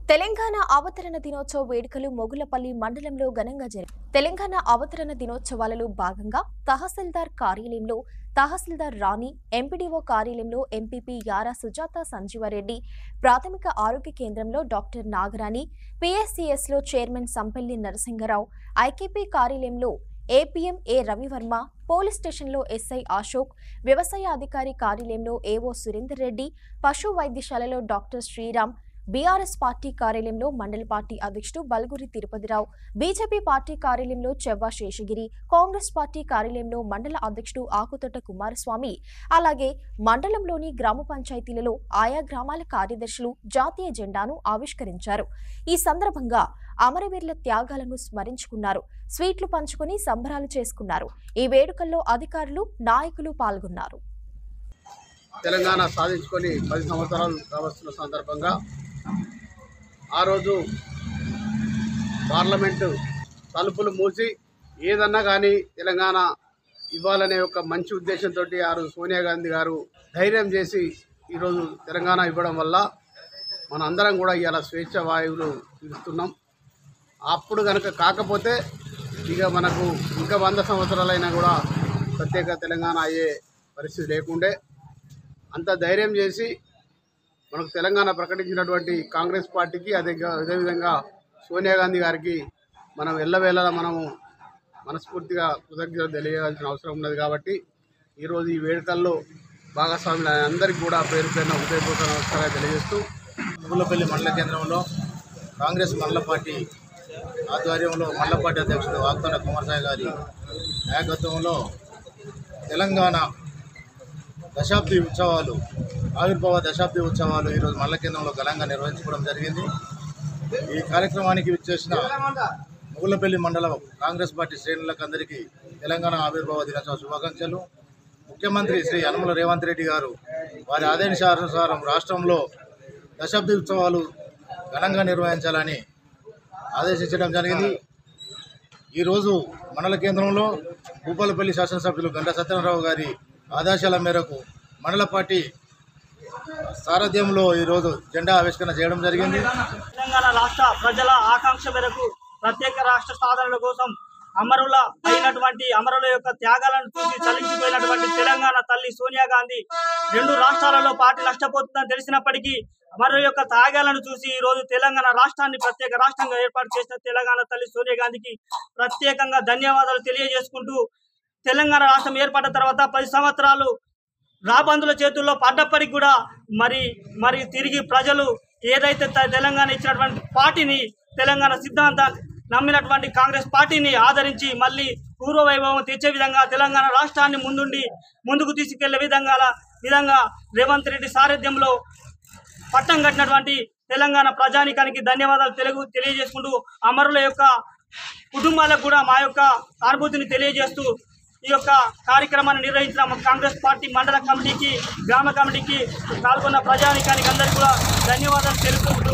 తెలంగాణ అవతరణ దినోత్సవ వేడుకలు మొగులపల్లి మండలంలో ఘనంగా జరిగాయి. తెలంగాణ అవతరణ దినోత్సవాలలో భాగంగా తహసీల్దార్ కార్యాలయంలో తహసీల్దార్ రాణి, ఎంపీడీఓ కార్యాలయంలో ఎంపీపీ యారా సుజాత సంజీవారెడ్డి, ప్రాథమిక ఆరోగ్య కేంద్రంలో డాక్టర్ నాగరాణి, పీఎస్సీఎస్లో చైర్మన్ సంపెల్లి నరసింగరావు, ఐకేపీ కార్యాలయంలో ఏపీఎం ఏ రవివర్మ, పోలీస్ స్టేషన్లో ఎస్ఐ అశోక్, వ్యవసాయ అధికారి కార్యాలయంలో ఏవో సురేందర్ రెడ్డి, పశు వైద్యశాలలో డాక్టర్ శ్రీరామ్, బీఆర్ఎస్ పార్టీ కార్యాలయంలో మండల పార్టీ అధ్యక్షుడు బల్గురి తిరుపతిరావు, బీజేపీ పార్టీ కార్యాలయంలో చెవ్వ శేషగిరి, కాంగ్రెస్ పార్టీ కార్యాలయంలో మండల అధ్యక్షుడు ఆకుతోట కుమారస్వామి, అలాగే మండలంలోని గ్రామ పంచాయతీలలో ఆయా గ్రామాల కార్యదర్శులు జాతీయ జెండాను ఆవిష్కరించారు. ఈ సందర్భంగా అమరవీరుల త్యాగాలను స్మరించుకున్నారు. స్వీట్లు పంచుకుని సంబరాలు చేసుకున్నారు. ఈ వేడుకల్లో అధికారులు, నాయకులు పాల్గొన్నారు. తెలంగాణ సాధించుకొని 10 సంవత్సరాలు కావస్తున్న సందర్భంగా ఆ రోజు పార్లమెంటు తలుపులు మూసి ఏదన్నా కానీ తెలంగాణ ఇవ్వాలనే ఒక మంచి ఉద్దేశంతో ఆ రోజు సోనియా గాంధీ గారు ధైర్యం చేసి ఈరోజు తెలంగాణ ఇవ్వడం వల్ల మన అందరం కూడా ఇవాళ స్వేచ్ఛ వాయువులు పీలుస్తున్నాం. అప్పుడు కనుక కాకపోతే ఇక మనకు ఇంకా 100 సంవత్సరాలైనా కూడా ప్రత్యేక తెలంగాణ అయ్యే పరిస్థితి లేకుండే. అంత ధైర్యం చేసి మనకు తెలంగాణ ప్రకటించినటువంటి కాంగ్రెస్ పార్టీకి అదేవిధంగా సోనియా గాంధీ గారికి మనం ఎల్లవేళలా మనము మనస్ఫూర్తిగా కృతజ్ఞతలు తెలియవలసిన అవసరం ఉన్నది. కాబట్టి ఈరోజు ఈ వేడుకల్లో భాగస్వాములు అందరికీ కూడా పేరు పేరున హృదయపూర్వక నమస్కారాలు తెలియజేస్తూ, మొగులపల్లి మండల కేంద్రంలో కాంగ్రెస్ మండల పార్టీ ఆధ్వర్యంలో మండల పార్టీ అధ్యక్షుడు ఆకుతోట కుమారస్వామి గారి నాయకత్వంలో తెలంగాణ దశాబ్ది ఉత్సవాలు, ఆవిర్భావ దశాబ్ది ఉత్సవాలు ఈరోజు మండల కేంద్రంలో ఘనంగా నిర్వహించుకోవడం జరిగింది. ఈ కార్యక్రమానికి విచ్చేసిన మొగులపల్లి మండలం కాంగ్రెస్ పార్టీ శ్రేణులకు అందరికీ తెలంగాణ ఆవిర్భావ దినోత్సవ శుభాకాంక్షలు. ముఖ్యమంత్రి శ్రీ యనమల రేవంత్ రెడ్డి గారు వారి ఆదేశానుసారం రాష్ట్రంలో దశాబ్ది ఉత్సవాలు ఘనంగా నిర్వహించాలని ఆదేశించడం జరిగింది. ఈరోజు మండల కేంద్రంలో భూపాలపల్లి శాసనసభ్యులు గంటా సత్యనారాయణ గారి ఆదేశాల మేరకు మండల పార్టీ సారథ్యంలో ఈరోజు జెండా ఆవిష్కరణ చేయడం జరిగింది. తెలంగాణ రాష్ట్ర ప్రజల ఆకాంక్ష మేరకు ప్రత్యేక రాష్ట్ర సాధన కోసం అమరుల యొక్క త్యాగాలను చూసి చలించిపోయినటువంటి తెలంగాణ తల్లి సోనియా గాంధీ 2 రాష్ట్రాలలో పార్టీ నష్టపోతుందని తెలిసినప్పటికీ అమరుల యొక్క త్యాగాలను చూసి ఈ రోజు తెలంగాణ రాష్ట్రాన్ని ప్రత్యేక రాష్ట్రంగా ఏర్పాటు చేసిన తెలంగాణ తల్లి సోనియా గాంధీకి ప్రత్యేకంగా ధన్యవాదాలు తెలియజేసుకుంటూ, తెలంగాణ రాష్ట్రం ఏర్పడిన తర్వాత 10 సంవత్సరాలు రాబందుల చేతుల్లో పడ్డప్పటికి కూడా మరి తిరిగి ప్రజలు ఏదైతే తెలంగాణ ఇచ్చినటువంటి పార్టీని, తెలంగాణ సిద్ధాంతాన్ని నమ్మినటువంటి కాంగ్రెస్ పార్టీని ఆదరించి మళ్ళీ పూర్వవైభవం తెచ్చే విధంగా తెలంగాణ రాష్ట్రాన్ని ముందుకు తీసుకెళ్లే విధంగా రేవంత్ రెడ్డి సారథ్యంలో పట్టం కట్టినటువంటి తెలంగాణ ప్రజానికానికి ధన్యవాదాలు తెలియజేసుకుంటూ, అమరుల యొక్క కుటుంబాలకు కూడా మా యొక్క సానుభూతిని తెలియజేస్తూ ఈ యొక్క కార్యక్రమాన్ని నిర్వహించిన కాంగ్రెస్ పార్టీ మండల కమిటీకి, గ్రామ కమిటీకి, పాల్గొన్న ప్రజానికానికి అందరికీ కూడా ధన్యవాదాలు తెలుపుకుంటూ